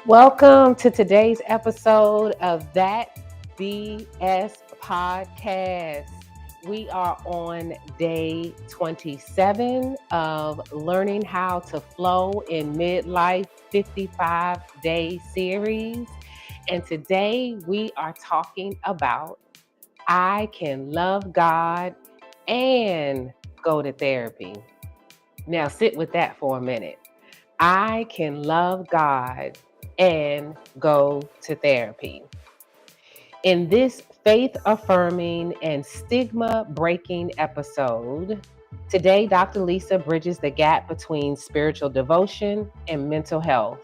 Welcome to today's episode of That BS Podcast. We are on day 27 of learning how to flow in Midlife 55-day series. And today we are talking about I can love God and go to therapy. Now sit with that for a minute. I can love God and go to therapy. In this faith affirming and stigma breaking episode, today Dr. Lisa bridges the gap between spiritual devotion and mental health.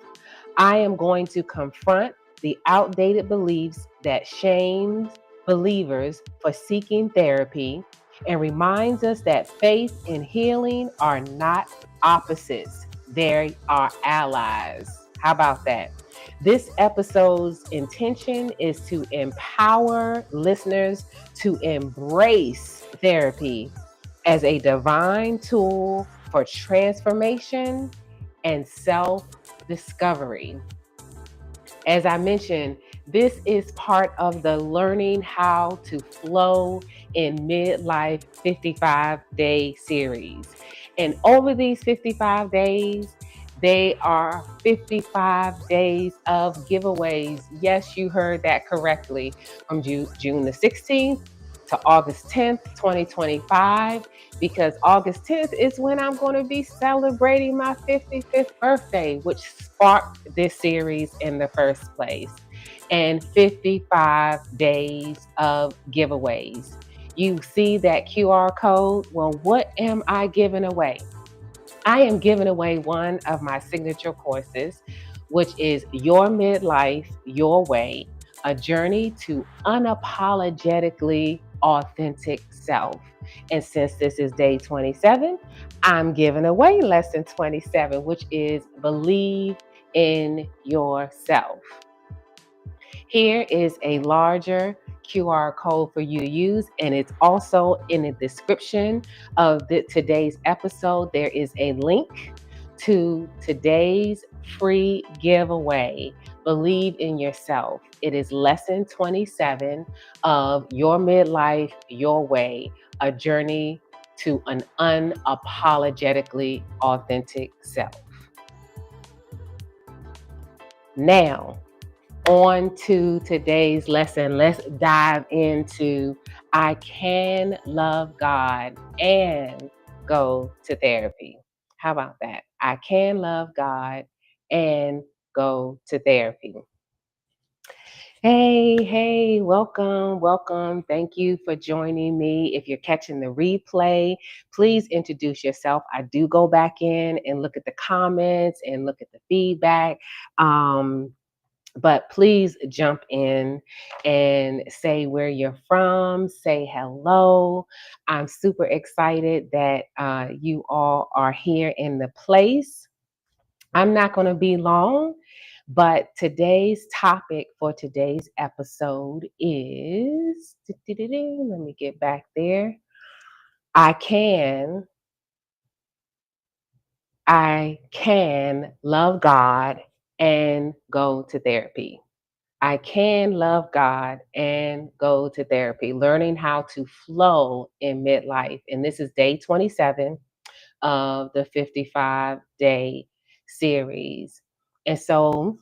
I am going to confront the outdated beliefs that shames believers for seeking therapy and reminds us that faith and healing are not opposites, they are allies. How about that? This episode's intention is to empower listeners to embrace therapy as a divine tool for transformation and self discovery. As I mentioned, this is part of the Learning How to Flow in Midlife 55-day series. And over these 55 days, they are 55 days of giveaways. Yes, you heard that correctly. From June the 16th to August 10th, 2025, because August 10th is when I'm going to be celebrating my 55th birthday, which sparked this series in the first place. And 55 days of giveaways. You see that QR code? Well, what am I giving away? I am giving away one of my signature courses, which is Your Midlife, Your Way, a journey to unapologetically authentic self. And since this is day 27, I'm giving away lesson 27, which is Believe in Yourself. Here is a larger QR code for you to use, and it's also in the description of today's episode. There is a link to today's free giveaway, Believe in Yourself. It is lesson 27 of Your Midlife, Your Way, a journey to an unapologetically authentic self. Now, on to today's lesson. Let's dive into I can love God and go to therapy. How about that? I can love God and go to therapy. Hey, welcome, welcome. Thank you for joining me. If you're catching the replay, please introduce yourself. I do go back in and look at the comments and look at the feedback. But please jump in and say where you're from, say hello. I'm super excited that you all are here in the place. I'm not going to be long, but today's topic for today's episode is let me get back there. I can love God and go to therapy. I can love God and go to therapy, learning how to flow in midlife. And this is day 27 of the 55-day series. And so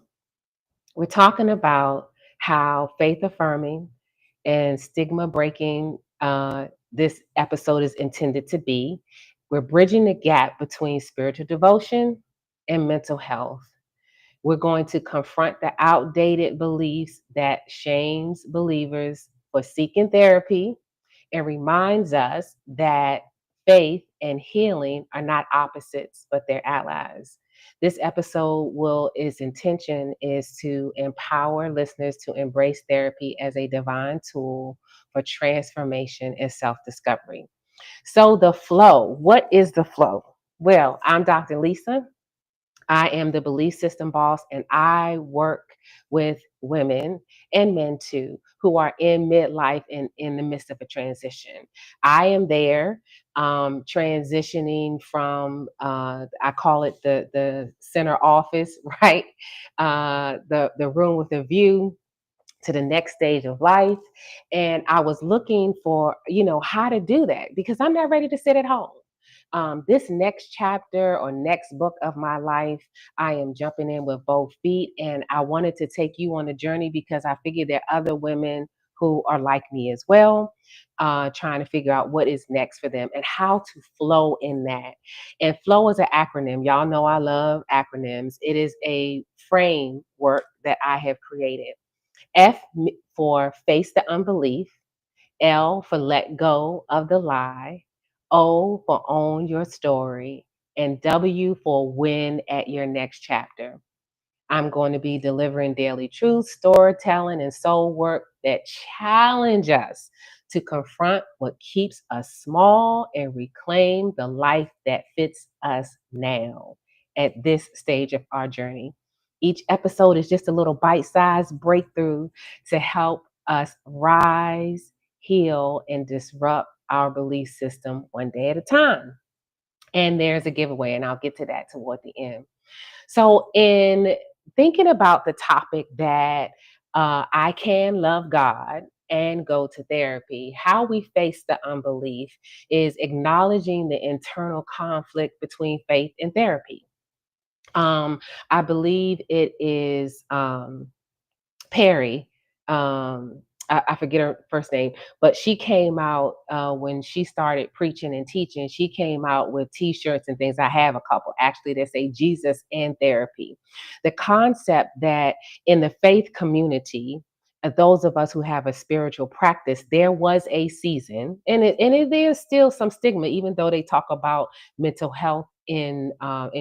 we're talking about how faith affirming and stigma breaking this episode is intended to be. We're bridging the gap between spiritual devotion and mental health. We're going to confront the outdated beliefs that shames believers for seeking therapy and reminds us that faith and healing are not opposites, but they're allies. This episode its intention is to empower listeners to embrace therapy as a divine tool for transformation and self-discovery. So the flow, what is the flow? Well, I'm Dr. Lisa. I am the belief system boss, and I work with women and men too who are in midlife and in the midst of a transition. I am there transitioning from, I call it the center office, right? The room with a view to the next stage of life. And I was looking for, how to do that because I'm not ready to sit at home. This next chapter or next book of my life, I am jumping in with both feet. And I wanted to take you on a journey because I figured there are other women who are like me as well, trying to figure out what is next for them and how to flow in that. And flow is an acronym. Y'all know I love acronyms. It is a framework that I have created. F for face the unbelief, L for let go of the lie, O for own your story, and W for win at your next chapter. I'm going to be delivering daily truth, storytelling, and soul work that challenge us to confront what keeps us small and reclaim the life that fits us now at this stage of our journey. Each episode is just a little bite sized breakthrough to help us rise, heal, and disrupt our belief system one day at a time. And there's a giveaway, and I'll get to that toward the end. So, in thinking about the topic that I can love God and go to therapy, how we face the unbelief is acknowledging the internal conflict between faith and therapy. I believe it is Perry. I forget her first name, but she came out when she started preaching and teaching. She came out with T-shirts and things. I have a couple actually that say Jesus and therapy. The concept that in the faith community, those of us who have a spiritual practice, there was a season, and there's still some stigma, even though they talk about mental health in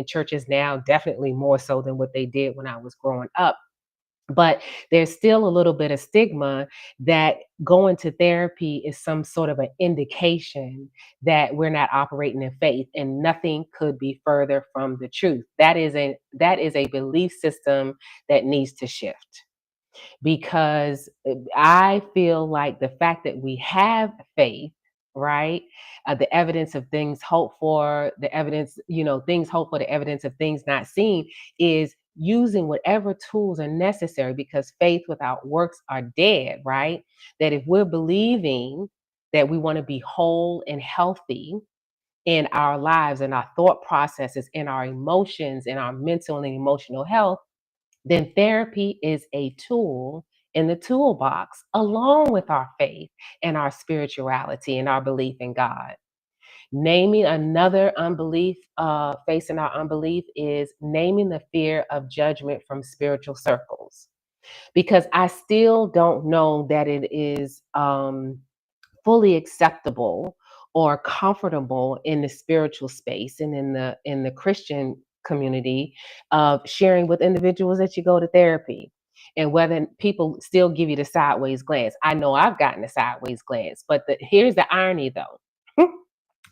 churches now, definitely more so than what they did when I was growing up, but there's still a little bit of stigma that going to therapy is some sort of an indication that we're not operating in faith, and nothing could be further from the truth. That is a belief system that needs to shift because I feel like the fact that we have faith, right? The evidence of things hoped for, the evidence, things hoped for, the evidence of things not seen is using whatever tools are necessary because faith without works are dead, right? That if we're believing that we want to be whole and healthy in our lives and our thought processes, in our emotions, in our mental and emotional health, then therapy is a tool in the toolbox along with our faith and our spirituality and our belief in God. Naming another unbelief, facing our unbelief, is naming the fear of judgment from spiritual circles. Because I still don't know that it is fully acceptable or comfortable in the spiritual space and in the Christian community of sharing with individuals that you go to therapy, and whether people still give you the sideways glance. I know I've gotten the sideways glance, but here's the irony though.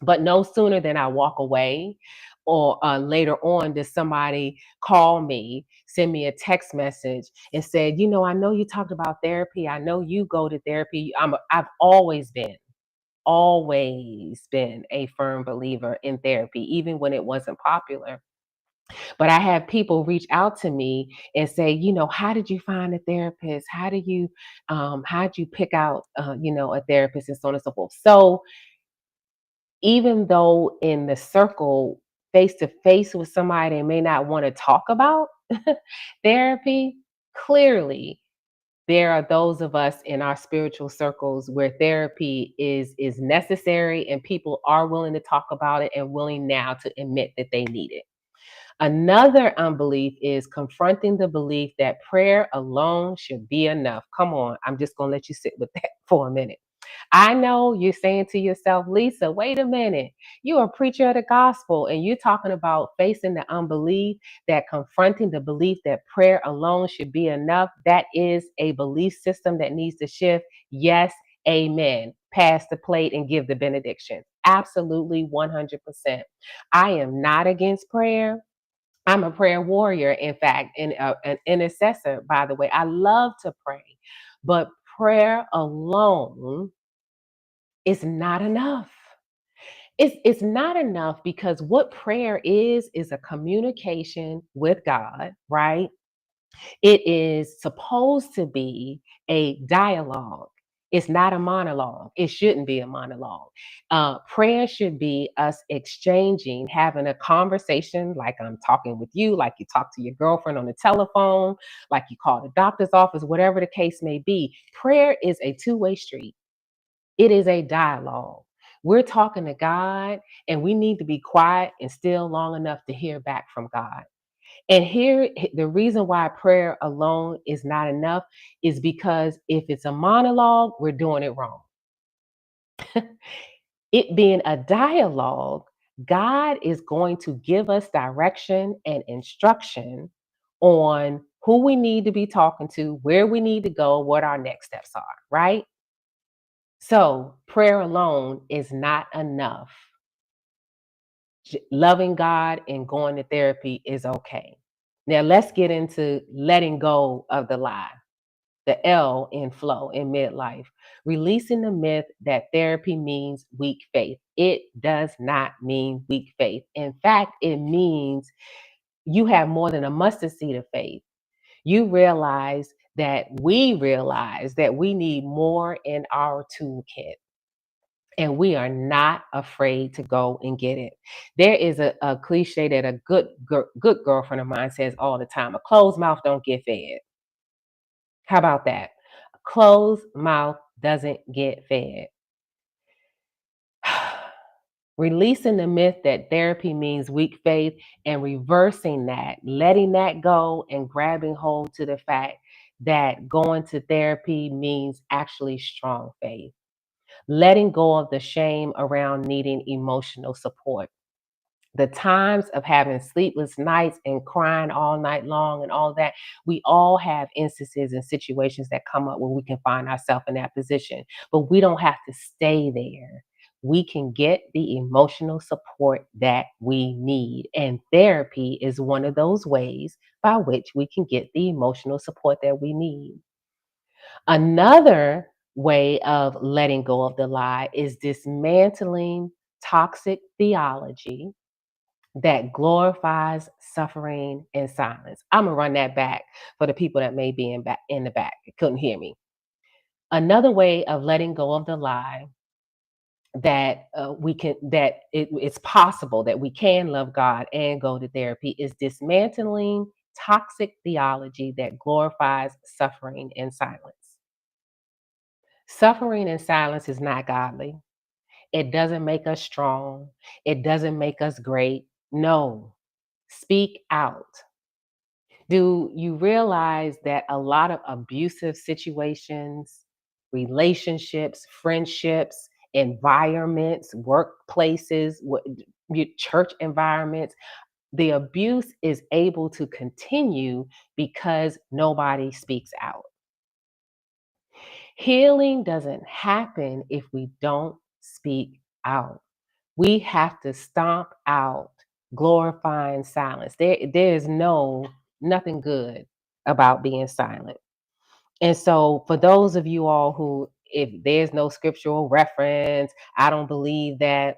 But no sooner than I walk away or later on does somebody call me, send me a text message and said, I know you talked about therapy. I know you go to therapy. I've always been a firm believer in therapy, even when it wasn't popular. But I have people reach out to me and say, how did you find a therapist? How did you pick out, a therapist, and so on and so forth. So even though in the circle, face to face with somebody, they may not want to talk about therapy, clearly there are those of us in our spiritual circles where therapy is necessary, and people are willing to talk about it and willing now to admit that they need it. Another unbelief is confronting the belief that prayer alone should be enough. Come on, I'm just going to let you sit with that for a minute. I know you're saying to yourself, Lisa, wait a minute. You're a preacher of the gospel and you're talking about facing the unbelief, that confronting the belief that prayer alone should be enough. That is a belief system that needs to shift. Yes, amen. Pass the plate and give the benediction. Absolutely 100%. I am not against prayer. I'm a prayer warrior, in fact, and an intercessor, by the way. I love to pray, but prayer alone is not enough. It's not enough because what prayer is a communication with God, right? It is supposed to be a dialogue. It's not a monologue. It shouldn't be a monologue. Prayer should be us exchanging, having a conversation like I'm talking with you, like you talk to your girlfriend on the telephone, like you call the doctor's office, whatever the case may be. Prayer is a two-way street. It is a dialogue. We're talking to God, and we need to be quiet and still long enough to hear back from God. And here, the reason why prayer alone is not enough is because if it's a monologue, we're doing it wrong. It being a dialogue, God is going to give us direction and instruction on who we need to be talking to, where we need to go, what our next steps are, right? So, prayer alone is not enough. Loving God and going to therapy is okay. Now, let's get into letting go of the lie. The L in flow in midlife, releasing the myth that therapy means weak faith. It does not mean weak faith. In fact, it means you have more than a mustard seed of faith. You realize that we need more in our toolkit. And we are not afraid to go and get it. There is a cliche that a good girlfriend of mine says all the time: a closed mouth don't get fed. How about that? A closed mouth doesn't get fed. Releasing the myth that therapy means weak faith and reversing that, letting that go and grabbing hold to the fact that going to therapy means actually strong faith. Letting go of the shame around needing emotional support. The times of having sleepless nights and crying all night long and all that, we all have instances and situations that come up where we can find ourselves in that position, but we don't have to stay there. We can get the emotional support that we need, and therapy is one of those ways by which we can get the emotional support that we need. Another way of letting go of the lie is dismantling toxic theology that glorifies suffering in silence. I'm gonna run that back for the people that may be in the back, couldn't hear me. Another way of letting go of the lie that it's possible that we can love God and go to therapy is dismantling toxic theology that glorifies suffering in silence. Suffering in silence is not godly. It doesn't make us strong. It doesn't make us great. No, speak out. Do you realize that a lot of abusive situations, relationships, friendships, environments, workplaces, church environments, the abuse is able to continue because nobody speaks out? Healing doesn't happen if we don't speak out. We have to stomp out glorifying silence. There is nothing good about being silent. And so for those of you all who, if there's no scriptural reference, I don't believe that,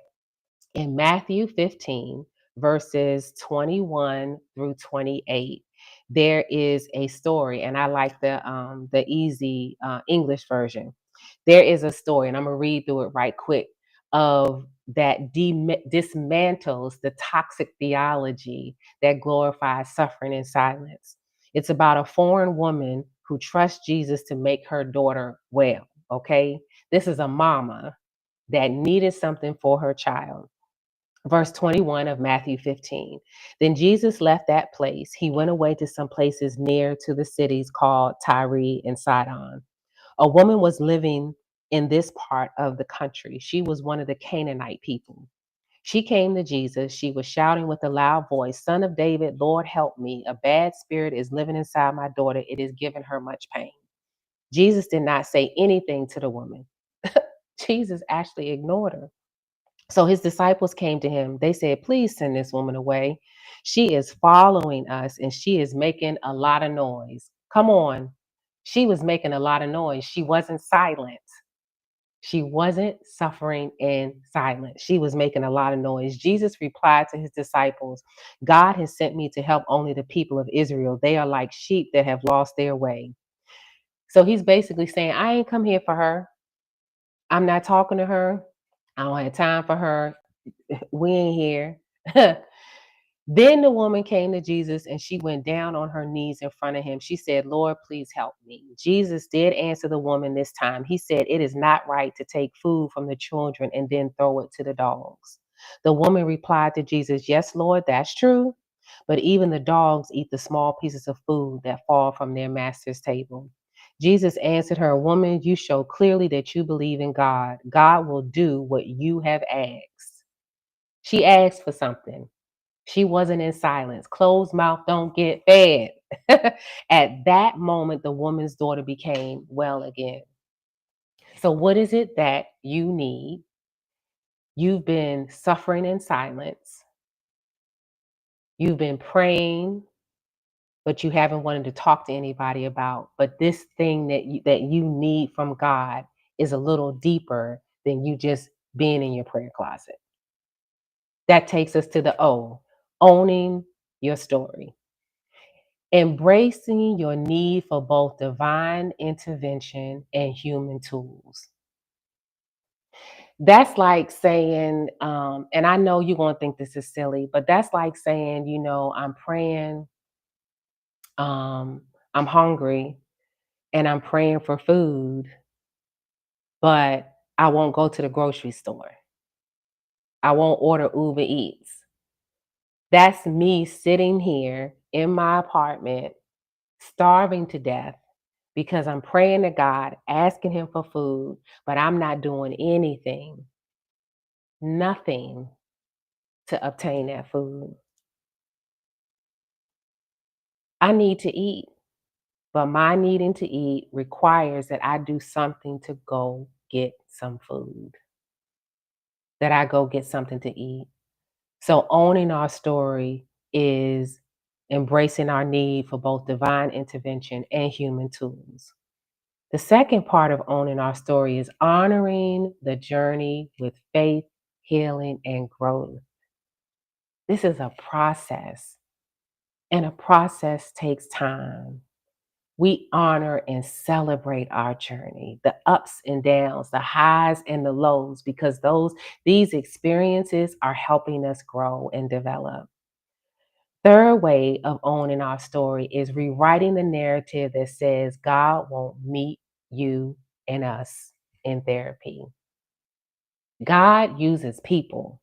in Matthew 15, verses 21 through 28, there is a story, and I like the easy English version. There is a story, and I'm gonna read through it right quick, of that dismantles the toxic theology that glorifies suffering in silence. It's about a foreign woman who trusts Jesus to make her daughter well. Okay, this is a mama that needed something for her child. Verse 21 of Matthew 15. Then Jesus left that place. He went away to some places near to the cities called Tyre and Sidon. A woman was living in this part of the country. She was one of the Canaanite people. She came to Jesus. She was shouting with a loud voice, "Son of David, Lord, help me. A bad spirit is living inside my daughter. It is giving her much pain." Jesus did not say anything to the woman. Jesus actually ignored her. So his disciples came to him. They said, "Please send this woman away. She is following us and she is making a lot of noise. Come on. She was making a lot of noise. She wasn't silent. She wasn't suffering in silence. She was making a lot of noise. Jesus replied to his disciples, God has sent me to help only the people of Israel. They are like sheep that have lost their way. So he's basically saying, I ain't come here for her. I'm not talking to her. I don't have time for her. We ain't here. Then the woman came to Jesus and she went down on her knees in front of him. She said, Lord, please help me. Jesus did answer the woman this time. He said, it is not right to take food from the children and then throw it to the dogs. The woman replied to Jesus, yes, Lord, that's true. But even the dogs eat the small pieces of food that fall from their master's table. Jesus answered her, woman, you show clearly that you believe in God. God will do what you have asked. She asked for something. She wasn't in silence. Closed mouth don't get fed. At that moment, the woman's daughter became well again. So, what is it that you need? You've been suffering in silence. You've been praying, but you haven't wanted to talk to anybody about. But this thing that you need from God is a little deeper than you just being in your prayer closet. That takes us to the O, owning your story. Embracing your need for both divine intervention and human tools. That's like saying, and I know you're going to think this is silly, but that's like saying, I'm praying, um, I'm hungry, and I'm praying for food, but I won't go to the grocery store. I won't order Uber Eats. That's me sitting here in my apartment, starving to death because I'm praying to God, asking him for food, but I'm not doing anything, nothing to obtain that food. I need to eat, but my needing to eat requires that I do something to go get some food, that I go get something to eat. So owning our story is embracing our need for both divine intervention and human tools. The second part of owning our story is honoring the journey with faith, healing, and growth. This is a process, and a process takes time. We honor and celebrate our journey, the ups and downs, the highs and the lows, because these experiences are helping us grow and develop. Third way of owning our story is rewriting the narrative that says God won't meet you and us in therapy. God uses people.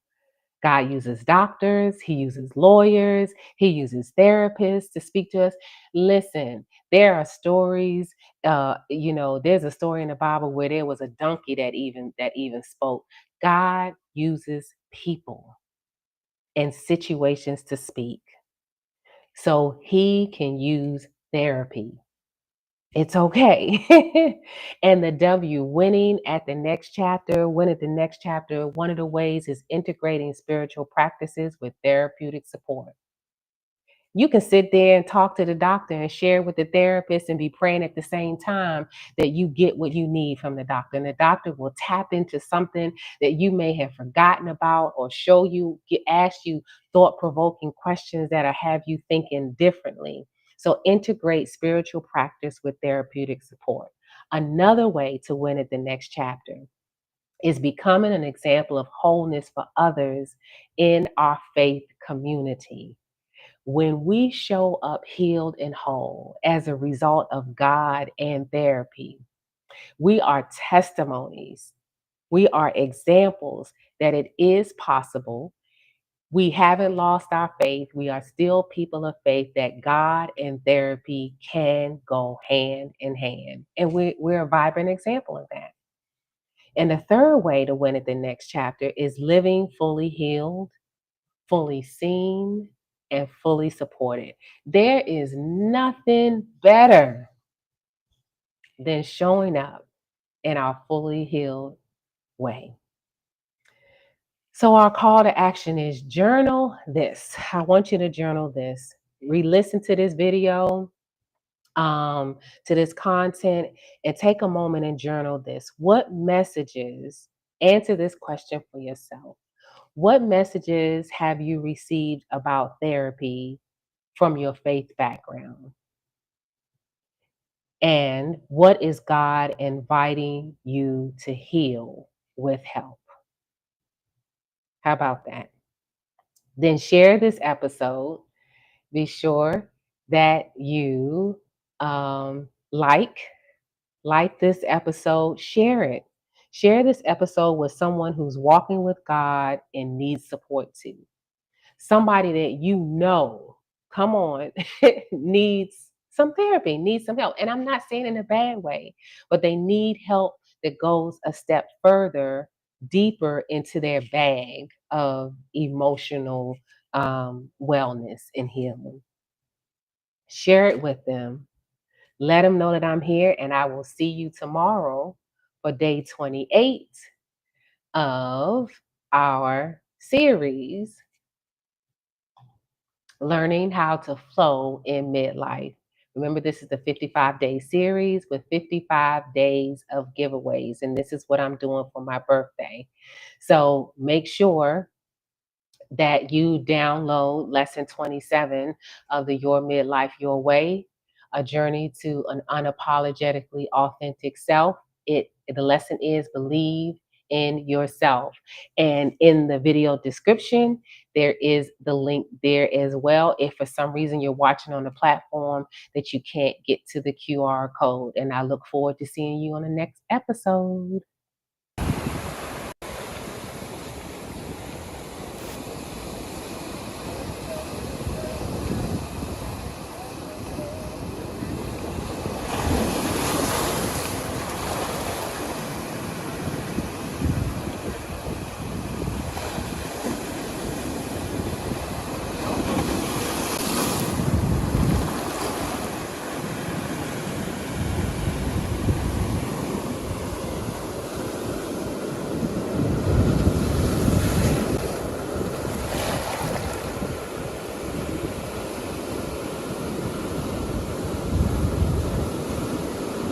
God uses doctors, he uses lawyers, he uses therapists to speak to us. Listen, there are stories, there's a story in the Bible where there was a donkey that even spoke. God uses people and situations to speak. So he can use therapy. It's okay. And the W, win at the next chapter. One of the ways is integrating spiritual practices with therapeutic support. You can sit there and talk to the doctor and share with the therapist and be praying at the same time that you get what you need from the doctor. And the doctor will tap into something that you may have forgotten about or ask you thought-provoking questions that'll have you thinking differently. So integrate spiritual practice with therapeutic support. Another way to win at the next chapter is becoming an example of wholeness for others in our faith community. When we show up healed and whole as a result of God and therapy, we are testimonies. We are examples that it is possible. We haven't lost our faith. We are still people of faith that God and therapy can go hand in hand. And we're a vibrant example of that. And the third way to win at the next chapter is living fully healed, fully seen, and fully supported. There is nothing better than showing up in our fully healed way. So our call to action is journal this. I want you to journal this. Re-listen to this video, to this content, and take a moment and journal this. What messages, answer this question for yourself. What messages have you received about therapy from your faith background? And what is God inviting you to heal with help? How about that? Then share this episode. Be sure that you like this episode, share it. Share this episode with someone who's walking with God and needs support too. Somebody that you know, come on, needs some therapy, needs some help. And I'm not saying in a bad way, but they need help that goes a step further, deeper into their bag of emotional wellness and healing. Share it with them. Let them know that I'm here, and I will see you tomorrow for day 28 of our series, Learning How to Flow in Midlife. Remember, this is the 55-day series with 55 days of giveaways, and this is what I'm doing for my birthday. So make sure that you download lesson 27 of the Your Midlife Your Way, a journey to an unapologetically authentic self. The lesson is believe in yourself. And in the video description, there is the link there as well. If for some reason you're watching on a platform that you can't get to the QR code. And I look forward to seeing you on the next episode.